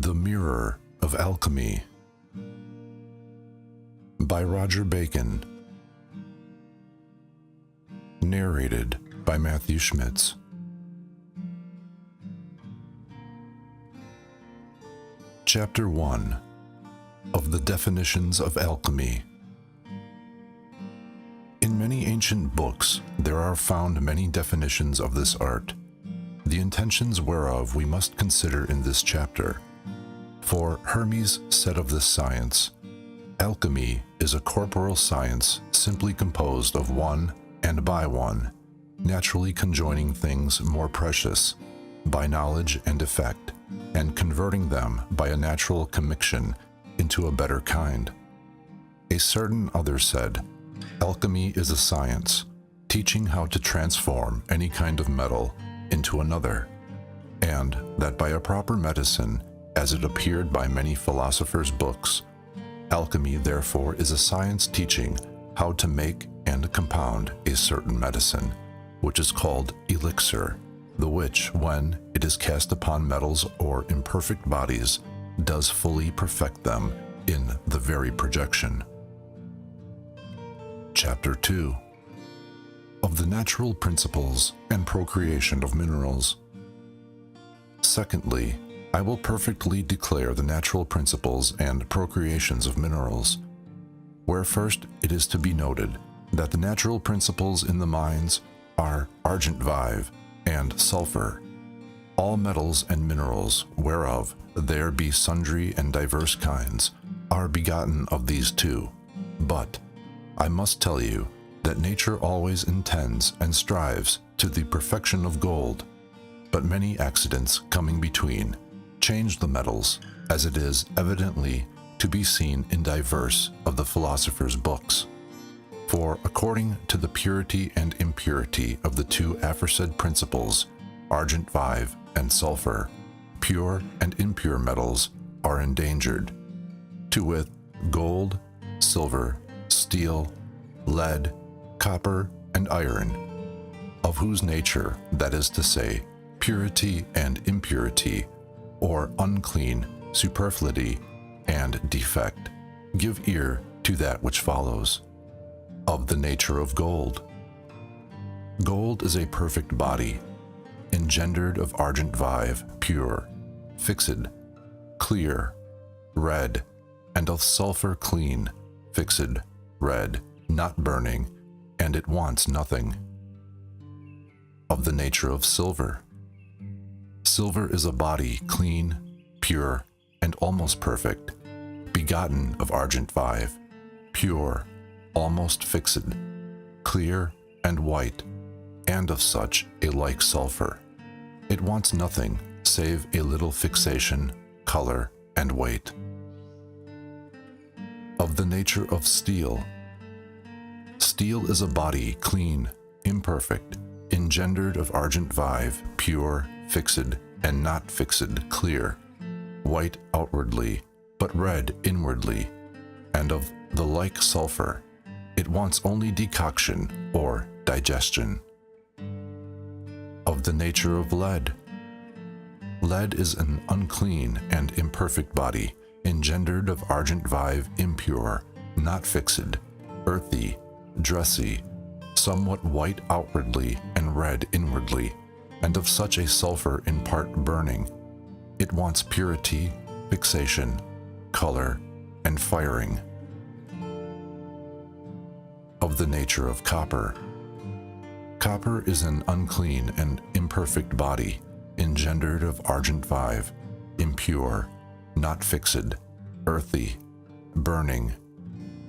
The Mirror of Alchemy by Roger Bacon. Narrated by Matthew Schmitz. Chapter 1 of the Definitions of Alchemy. In many ancient books there are found many definitions of this art, the intentions whereof we must consider in this chapter. For Hermes said of this science, "Alchemy is a corporal science simply composed of one and by one, naturally conjoining things more precious, by knowledge and effect, and converting them by a natural commixtion into a better kind." A certain other said, "Alchemy is a science, teaching how to transform any kind of metal into another, and that by a proper medicine, as it appeared by many philosophers' books. Alchemy, therefore, is a science teaching how to make and compound a certain medicine, which is called elixir, the which, when it is cast upon metals or imperfect bodies, does fully perfect them in the very projection." Chapter 2 of the Natural Principles and Procreation of Minerals. Secondly, I will perfectly declare the natural principles and procreations of minerals, where first it is to be noted that the natural principles in the mines are argent vive and sulfur. All metals and minerals, whereof there be sundry and diverse kinds, are begotten of these two. But I must tell you that nature always intends and strives to the perfection of gold, but many accidents coming between change the metals, as it is evidently to be seen in diverse of the philosophers' books. For according to the purity and impurity of the two aforesaid principles, argent vive and sulfur, pure and impure metals are endangered, to wit, gold, silver, steel, lead, copper, and iron, of whose nature, that is to say, purity and impurity, or unclean, superfluity, and defect, give ear to that which follows. Of the nature of gold. Gold is a perfect body, engendered of argent vive, pure, fixed, clear, red, and of sulfur clean, fixed, red, not burning, and it wants nothing. Of the nature of silver. Silver is a body clean, pure, and almost perfect, begotten of argent vive, pure, almost fixed, clear, and white, and of such a like sulfur. It wants nothing save a little fixation, color, and weight. Of the nature of steel. Steel is a body clean, imperfect, engendered of argent vive, pure, fixed, and not fixed, clear, white outwardly, but red inwardly, and of the like sulfur. It wants only decoction or digestion. Of the nature of lead. Lead is an unclean and imperfect body, engendered of argent vive, impure, not fixed, earthy, dressy, somewhat white outwardly and red inwardly, and of such a sulfur in part burning. It wants purity, fixation, color, and firing. Of the nature of copper. Copper is an unclean and imperfect body, engendered of argent vive, impure, not fixed, earthy, burning,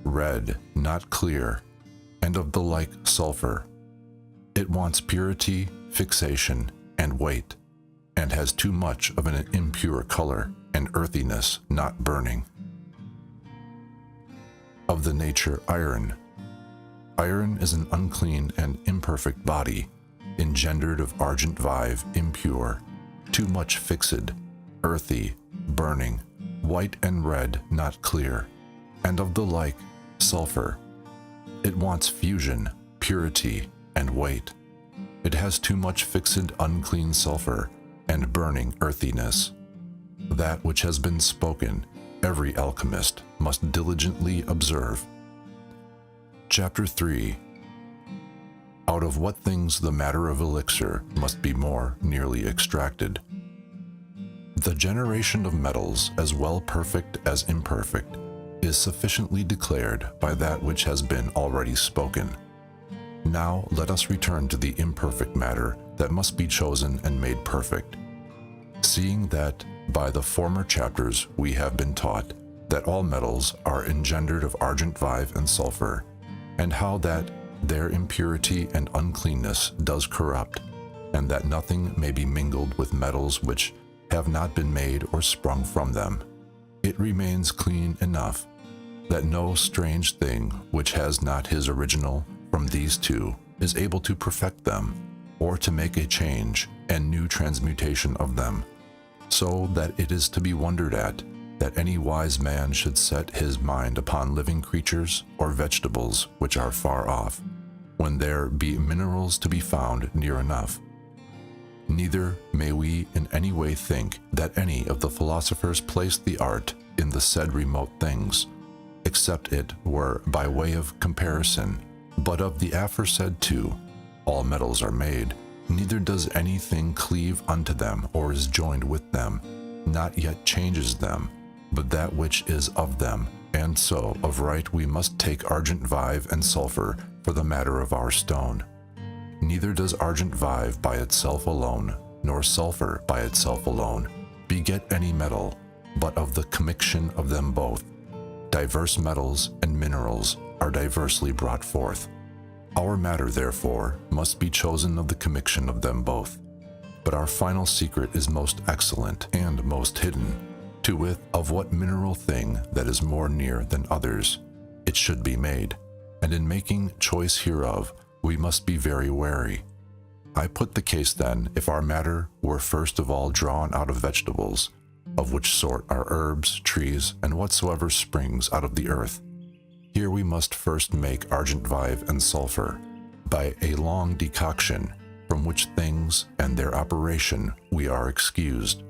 red, not clear, and of the like sulfur. It wants purity, fixation, and weight, and has too much of an impure color and earthiness, not burning. Of the nature iron. Iron is an unclean and imperfect body, engendered of argent vive, impure, too much fixed, earthy, burning, white and red, not clear, and of the like sulfur. It wants fusion, purity, and weight. It has too much fixed, unclean sulfur, and burning earthiness. That which has been spoken, every alchemist must diligently observe. Chapter 3. Out of what things the matter of elixir must be more nearly extracted. The generation of metals, as well perfect as imperfect, is sufficiently declared by that which has been already spoken. Now let us return to the imperfect matter that must be chosen and made perfect. Seeing that by the former chapters we have been taught that all metals are engendered of argent vive and sulfur, and how that their impurity and uncleanness does corrupt, and that nothing may be mingled with metals which have not been made or sprung from them, it remains clean enough, that no strange thing which has not his original from these two is able to perfect them, or to make a change and new transmutation of them, so that it is to be wondered at that any wise man should set his mind upon living creatures or vegetables which are far off, when there be minerals to be found near enough. Neither may we in any way think that any of the philosophers placed the art in the said remote things, except it were by way of comparison, but of the aforesaid two, all metals are made, neither does anything cleave unto them or is joined with them, not yet changes them, but that which is of them, and so of right we must take argent vive and sulfur for the matter of our stone. Neither does argent vive by itself alone, nor sulfur by itself alone, beget any metal, but of the commixtion of them both. Diverse metals and minerals are diversely brought forth. Our matter, therefore, must be chosen of the commixtion of them both. But our final secret is most excellent and most hidden, to wit, of what mineral thing that is more near than others it should be made, and in making choice hereof we must be very wary. I put the case then, if our matter were first of all drawn out of vegetables, of which sort are herbs, trees, and whatsoever springs out of the earth. Here we must first make argent vive and sulfur, by a long decoction, from which things and their operation we are excused.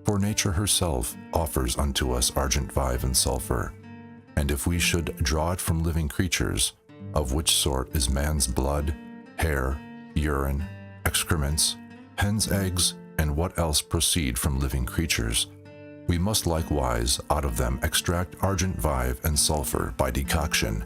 For nature herself offers unto us argent vive and sulfur, and if we should draw it from living creatures, of which sort is man's blood, hair, urine, excrements, hen's eggs, and what else proceed from living creatures, we must likewise out of them extract argent vive and sulfur by decoction,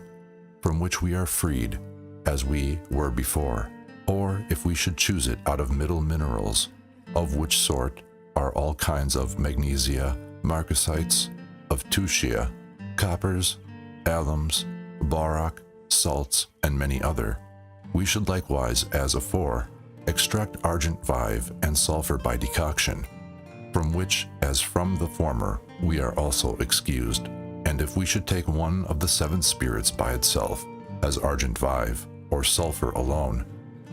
from which we are freed, as we were before, or if we should choose it out of middle minerals, of which sort are all kinds of magnesia, marcasites, of tuschia, coppers, alums, borax, salts, and many other. We should likewise, as afore, extract argent vive and sulfur by decoction, from which, as from the former, we are also excused. And if we should take one of the 7 spirits by itself, as argent vive, or sulfur alone,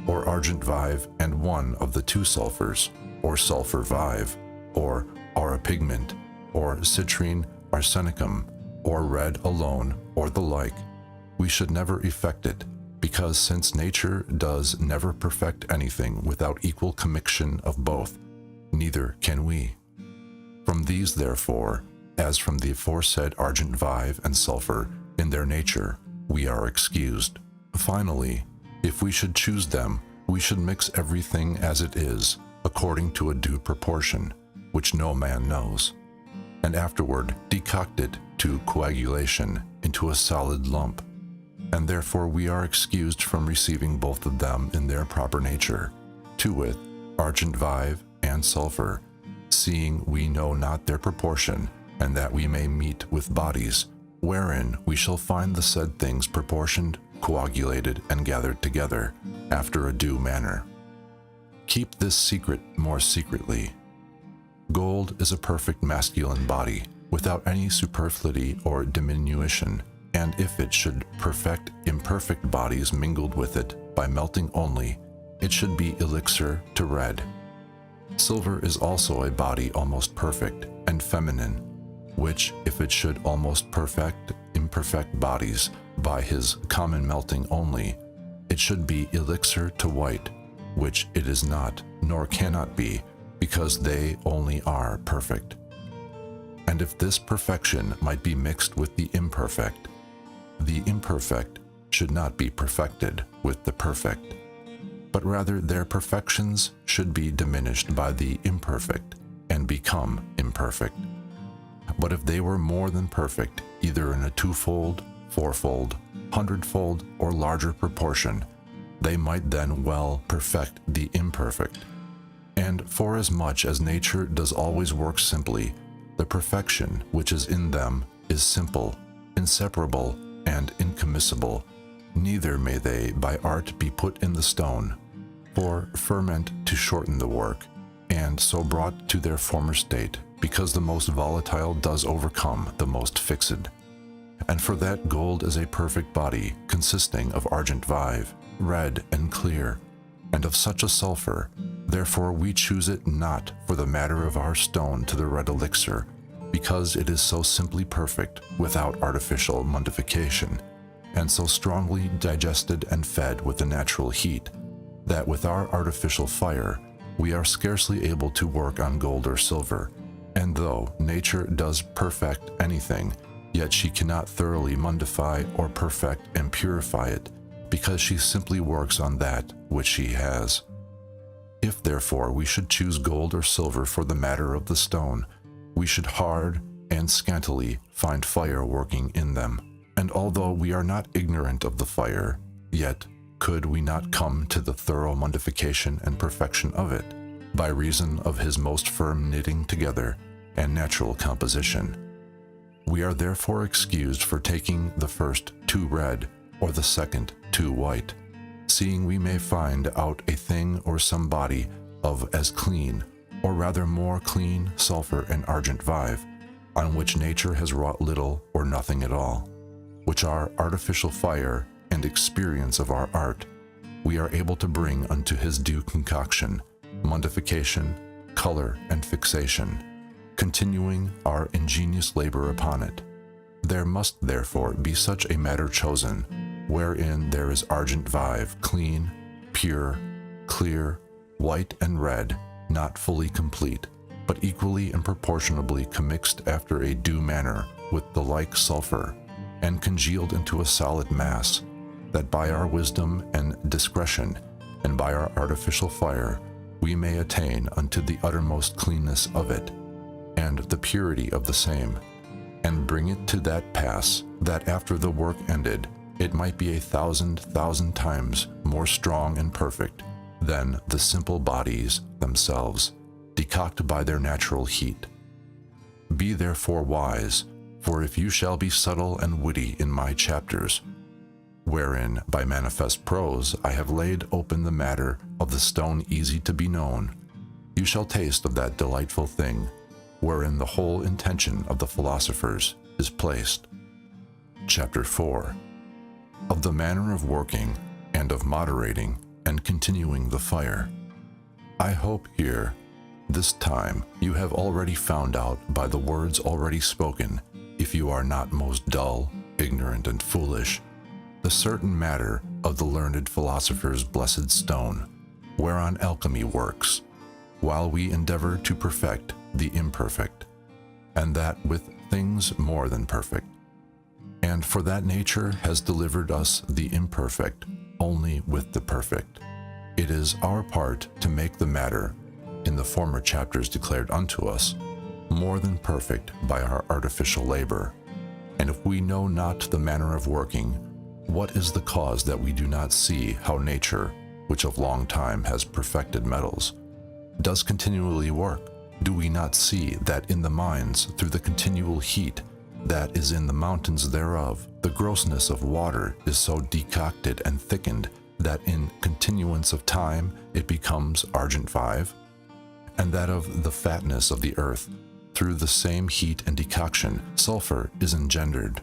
or argent vive and one of the 2 sulfurs, or sulfur vive, or auripigment, or citrine arsenicum, or red alone, or the like, we should never effect it, because since nature does never perfect anything without equal commixtion of both, neither can we. From these, therefore, as from the aforesaid argent vive and sulfur in their nature, we are excused. Finally, if we should choose them, we should mix everything as it is, according to a due proportion, which no man knows, and afterward decoct it to coagulation into a solid lump. And therefore we are excused from receiving both of them in their proper nature, to wit, argent vive and sulfur, seeing we know not their proportion, and that we may meet with bodies, wherein we shall find the said things proportioned, coagulated, and gathered together, after a due manner. Keep this secret more secretly. Gold is a perfect masculine body, without any superfluity or diminution, and if it should perfect imperfect bodies mingled with it by melting only, it should be elixir to red. Silver is also a body almost perfect and feminine, which, if it should almost perfect imperfect bodies by his common melting only, it should be elixir to white, which it is not, nor cannot be, because they only are perfect. And if this perfection might be mixed with the imperfect should not be perfected with the perfect, but rather their perfections should be diminished by the imperfect and become imperfect. But if they were more than perfect, either in a twofold, fourfold, hundredfold, or larger proportion, they might then well perfect the imperfect. And forasmuch as nature does always work simply, the perfection which is in them is simple, inseparable, and incommissible. Neither may they by art be put in the stone, for ferment to shorten the work, and so brought to their former state, because the most volatile does overcome the most fixed. And for that gold is a perfect body, consisting of argent vive, red and clear, and of such a sulfur. Therefore we choose it not for the matter of our stone to the red elixir, because it is so simply perfect, without artificial mundification, and so strongly digested and fed with the natural heat, that with our artificial fire we are scarcely able to work on gold or silver. And though nature does perfect anything, yet she cannot thoroughly mundify or perfect and purify it, because she simply works on that which she has. If therefore we should choose gold or silver for the matter of the stone, we should hard and scantily find fire working in them. And although we are not ignorant of the fire, yet could we not come to the thorough mundification and perfection of it, by reason of his most firm knitting together and natural composition. We are therefore excused for taking the first too red, or the second too white, seeing we may find out a thing or some body of as clean, or rather more clean, sulfur and argent vive, on which nature has wrought little or nothing at all, which our artificial fire and experience of our art we are able to bring unto his due concoction, mundification, color, and fixation, continuing our ingenious labor upon it. There must therefore be such a matter chosen, wherein there is argent vive, clean, pure, clear, white and red, not fully complete, but equally and proportionably commixed after a due manner with the like sulfur, and congealed into a solid mass, that by our wisdom and discretion, and by our artificial fire, we may attain unto the uttermost cleanness of it, and the purity of the same, and bring it to that pass, that after the work ended, it might be 1,000,000 times more strong and perfect than the simple bodies themselves, decocted by their natural heat. Be therefore wise, for if you shall be subtle and witty in my chapters, wherein by manifest prose I have laid open the matter of the stone easy to be known, you shall taste of that delightful thing, wherein the whole intention of the philosophers is placed. Chapter 4. Of the manner of working, and of moderating and continuing the fire. I hope here, this time, you have already found out by the words already spoken, if you are not most dull, ignorant, and foolish, the certain matter of the learned philosopher's blessed stone, whereon alchemy works, while we endeavor to perfect the imperfect, and that with things more than perfect. And for that nature has delivered us the imperfect only with the perfect. It is our part to make the matter, in the former chapters declared unto us, more than perfect by our artificial labor. And if we know not the manner of working, what is the cause that we do not see how nature, which of long time has perfected metals, does continually work? Do we not see that in the mines, through the continual heat that is in the mountains thereof, the grossness of water is so decocted and thickened that in continuance of time it becomes argent vive? And that of the fatness of the earth, through the same heat and decoction, sulfur is engendered,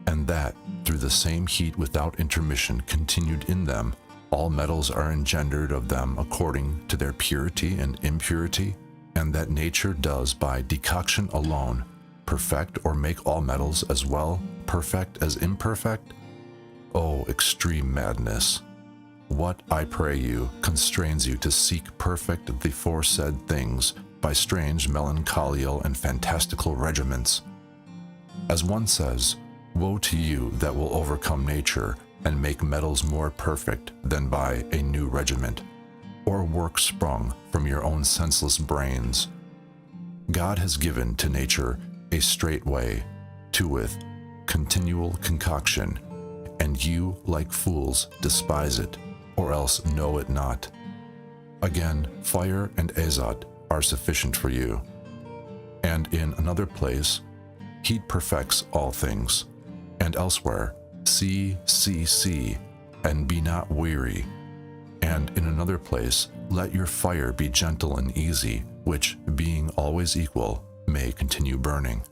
and that through the same heat without intermission continued in them, all metals are engendered of them according to their purity and impurity, and that nature does by decoction alone perfect or make all metals as well perfect as imperfect? O extreme madness! What, I pray you, constrains you to seek perfect the foresaid things, by strange melancholial and fantastical regiments. As one says, woe to you that will overcome nature and make metals more perfect than by a new regiment, or work sprung from your own senseless brains. God has given to nature a straight way, to with continual concoction, and you, like fools, despise it, or else know it not. Again, fire and azot are sufficient for you. And in another place, heat perfects all things. And elsewhere, see, and be not weary. And in another place, let your fire be gentle and easy, which, being always equal, may continue burning.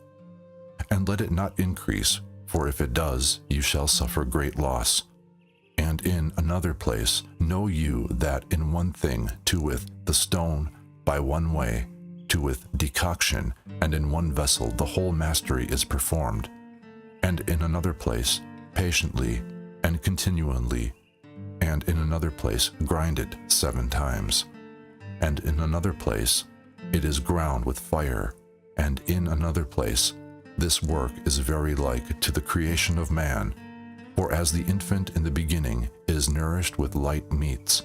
And let it not increase, for if it does, you shall suffer great loss. And in another place, know you that in one thing, to with the stone, by one way, to with decoction, and in one vessel the whole mastery is performed. And in another place, patiently and continually, and in another place, grind it 7 times. And in another place, it is ground with fire, and in another place, this work is very like to the creation of man. For as the infant in the beginning is nourished with light meats,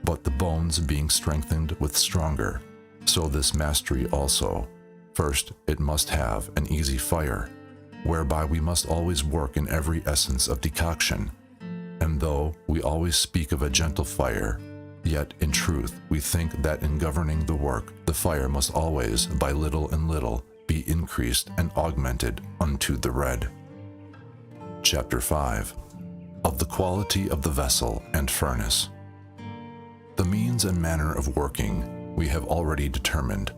but the bones being strengthened with stronger, so this mastery also. First it must have an easy fire, whereby we must always work in every essence of decoction. And though we always speak of a gentle fire, yet in truth we think that in governing the work, the fire must always, by little and little, be increased and augmented unto the red. Chapter 5. Of the quality of the vessel and furnace. The means and manner of working we have already determined.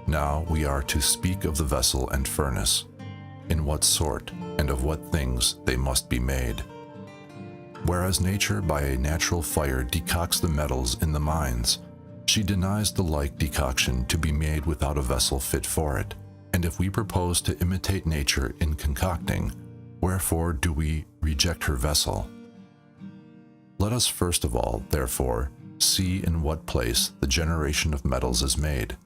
Now we are to speak of the vessel and furnace, in what sort and of what things they must be made. Whereas nature by a natural fire decocts the metals in the mines, she denies the like decoction to be made without a vessel fit for it. And if we propose to imitate nature in concocting, wherefore do we reject her vessel? Let us first of all, therefore, see in what place the generation of metals is made.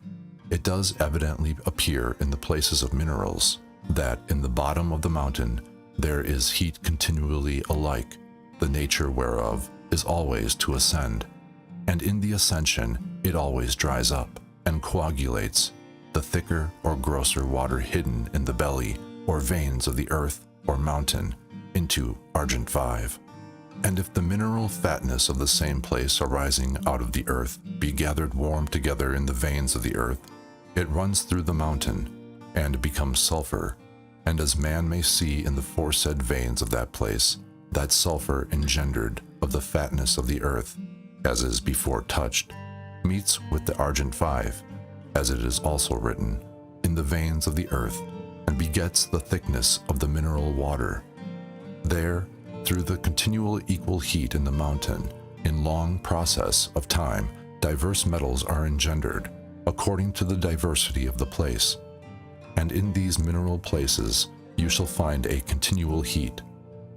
It does evidently appear in the places of minerals, that in the bottom of the mountain there is heat continually alike, the nature whereof is always to ascend, and in the ascension it always dries up and coagulates, the thicker or grosser water hidden in the belly or veins of the earth or mountain, into argent 5. And if the mineral fatness of the same place arising out of the earth be gathered warm together in the veins of the earth, it runs through the mountain, and becomes sulfur, and as man may see in the foresaid veins of that place, that sulfur engendered of the fatness of the earth, as is before touched, meets with the argent 5, as it is also written, in the veins of the earth, and begets the thickness of the mineral water. There, through the continual equal heat in the mountain, in long process of time, diverse metals are engendered, according to the diversity of the place. And in these mineral places you shall find a continual heat.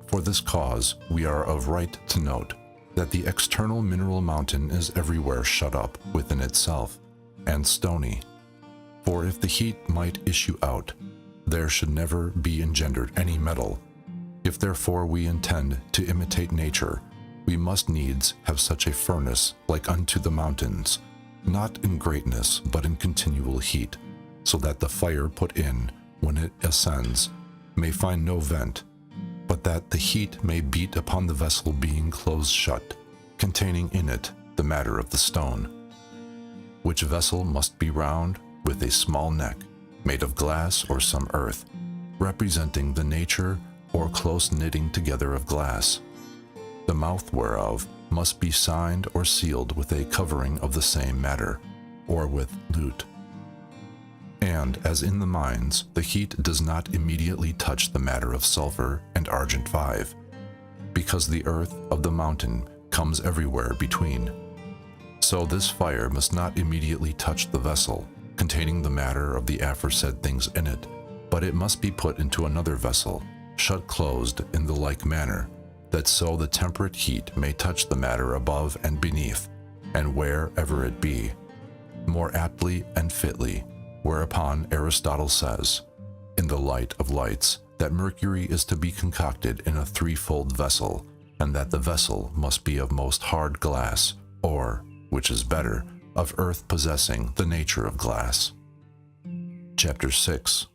For this cause we are of right to note that the external mineral mountain is everywhere shut up within itself, and stony. For if the heat might issue out, there should never be engendered any metal. If therefore we intend to imitate nature, we must needs have such a furnace like unto the mountains, not in greatness but in continual heat, so that the fire put in, when it ascends, may find no vent, but that the heat may beat upon the vessel being close shut, containing in it the matter of the stone, which vessel must be round, with a small neck, made of glass or some earth, representing the nature or close knitting together of glass, the mouth whereof must be signed or sealed with a covering of the same matter, or with lute. And as in the mines, the heat does not immediately touch the matter of sulfur and argent 5, because the earth of the mountain comes everywhere between. So this fire must not immediately touch the vessel, containing the matter of the aforesaid things in it, but it must be put into another vessel, shut closed in the like manner, that so the temperate heat may touch the matter above and beneath, and wherever it be. more aptly and fitly, whereupon Aristotle says, in the Light of Lights, that mercury is to be concocted in a threefold vessel, and that the vessel must be of most hard glass, or, which is better, of earth possessing the nature of glass. Chapter 6.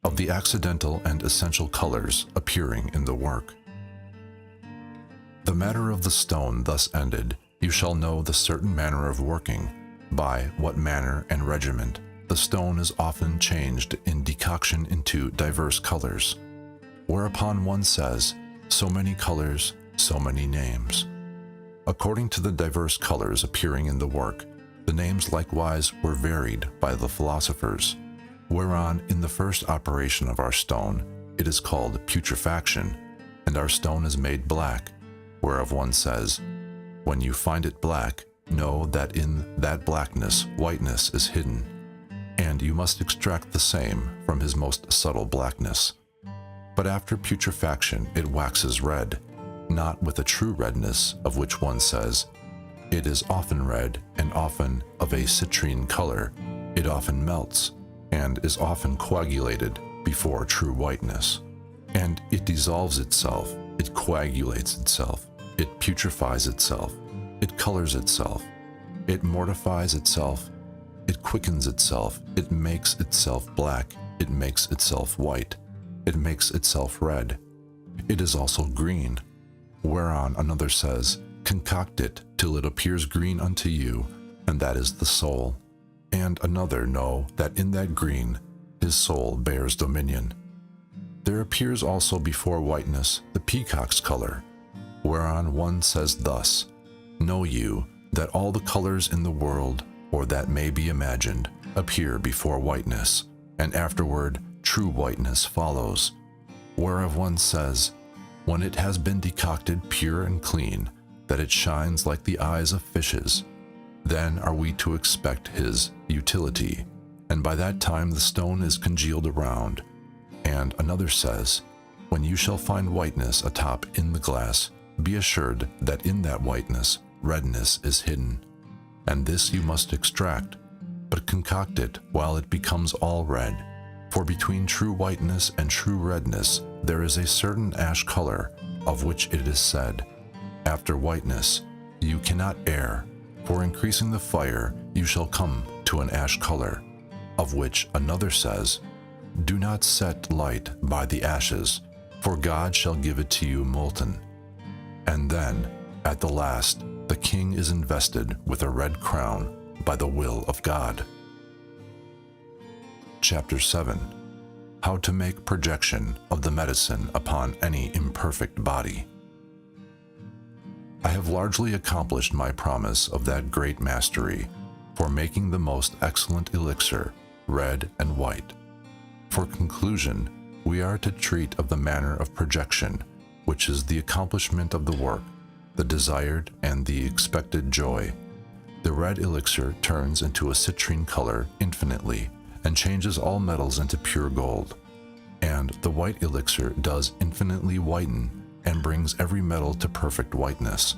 Of the accidental and essential colors appearing in the work. The matter of the stone thus ended, you shall know the certain manner of working, by what manner and regiment the stone is often changed in decoction into diverse colors, whereupon one says, so many colors, so many names. According to the diverse colors appearing in the work, the names likewise were varied by the philosophers, whereon in the first operation of our stone it is called putrefaction, and our stone is made black, whereof one says, when you find it black, know that in that blackness whiteness is hidden, and you must extract the same from his most subtle blackness. But after putrefaction it waxes red, not with a true redness of which one says, it is often red and often of a citrine color, it often melts, and is often coagulated before true whiteness. And it dissolves itself, it coagulates itself, it putrefies itself, it colors itself, it mortifies itself, it quickens itself, it makes itself black, it makes itself white, it makes itself red. It is also green, whereon another says, concoct it till it appears green unto you, and that is the soul. And another know that in that green his soul bears dominion. There appears also before whiteness the peacock's color, whereon one says thus, know you that all the colors in the world, or that may be imagined, appear before whiteness, and afterward true whiteness follows, whereof one says, when it has been decocted pure and clean, that it shines like the eyes of fishes, then are we to expect his utility, and by that time the stone is congealed around. And another says, when you shall find whiteness atop in the glass, be assured that in that whiteness redness is hidden, and this you must extract, but concoct it while it becomes all red. For between true whiteness and true redness there is a certain ash color, of which it is said, after whiteness you cannot err, for increasing the fire you shall come to an ash color, of which another says, do not set light by the ashes, for God shall give it to you molten. And then, at the last, the king is invested with a red crown by the will of God. Chapter 7. How to make projection of the medicine upon any imperfect body. I have largely accomplished my promise of that great mastery for making the most excellent elixir, red and white. For conclusion, we are to treat of the manner of projection, which is the accomplishment of the work, the desired and the expected joy. The red elixir turns into a citrine color infinitely, and changes all metals into pure gold. And the white elixir does infinitely whiten, and brings every metal to perfect whiteness.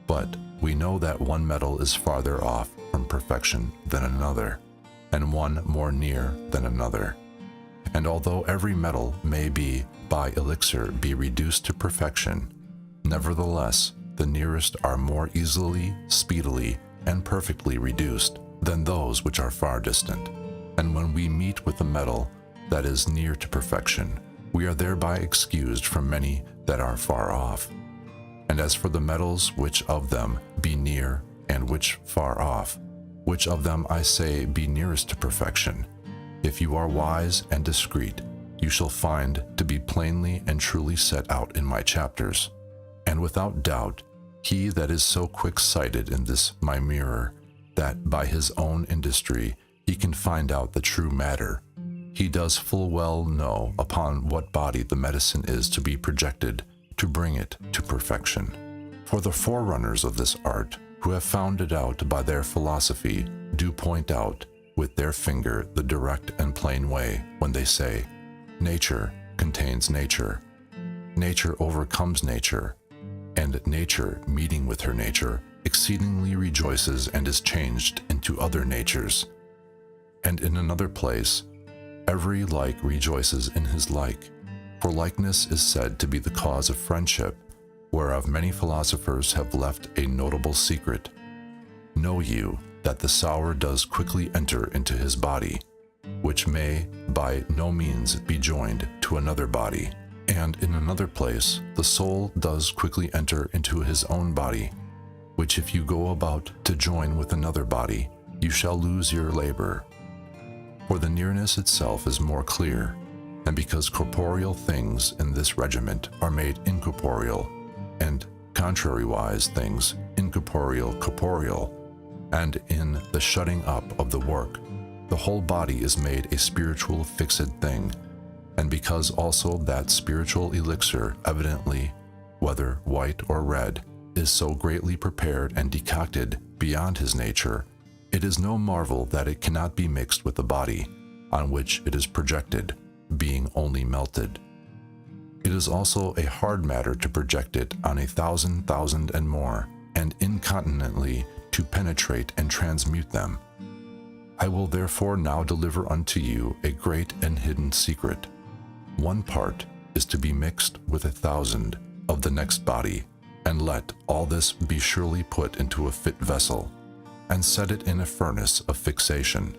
But we know that one metal is farther off from perfection than another, and one more near than another. And although every metal may be, by elixir, be reduced to perfection, nevertheless the nearest are more easily, speedily, and perfectly reduced than those which are far distant. And when we meet with a metal that is near to perfection, we are thereby excused from many that are far off. And as for the metals which of them be near and which far off, which of them I say be nearest to perfection, if you are wise and discreet, you shall find to be plainly and truly set out in my chapters. And without doubt, he that is so quick-sighted in this my mirror, that by his own industry he can find out the true matter, he does full well know upon what body the medicine is to be projected to bring it to perfection. For the forerunners of this art, who have found it out by their philosophy, do point out with their finger the direct and plain way when they say, nature contains nature, nature overcomes nature, and nature meeting with her nature exceedingly rejoices and is changed into other natures. And in another place, every like rejoices in his like, for likeness is said to be the cause of friendship, whereof many philosophers have left a notable secret. Know you that the sour does quickly enter into his body, which may by no means be joined to another body. And in another place, the soul does quickly enter into his own body, which if you go about to join with another body, you shall lose your labor. For the nearness itself is more clear, and because corporeal things in this regiment are made incorporeal, and contrariwise things incorporeal corporeal, and in the shutting up of the work, the whole body is made a spiritual fixed thing, and because also that spiritual elixir evidently, whether white or red, is so greatly prepared and decocted beyond his nature, it is no marvel that it cannot be mixed with the body, on which it is projected, being only melted. It is also a hard matter to project it on 1,000,000 and more, and incontinently to penetrate and transmute them. I will therefore now deliver unto you a great and hidden secret. One part is to be mixed with 1,000 of the next body, and let all this be surely put into a fit vessel, and set it in a furnace of fixation,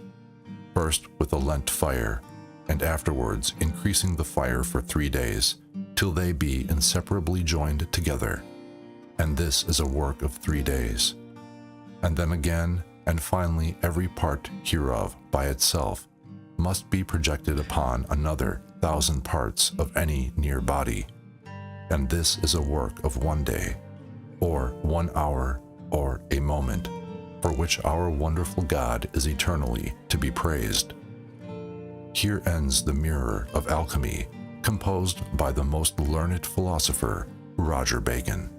first with a lent fire, and afterwards increasing the fire for 3 days, till they be inseparably joined together. And this is a work of 3 days. And then again, and finally every part hereof by itself must be projected upon another 1,000 parts of any near body. And this is a work of 1 day, or 1 hour, or a moment, for which our wonderful God is eternally to be praised. Here ends the Mirror of Alchemy, composed by the most learned philosopher, Roger Bacon.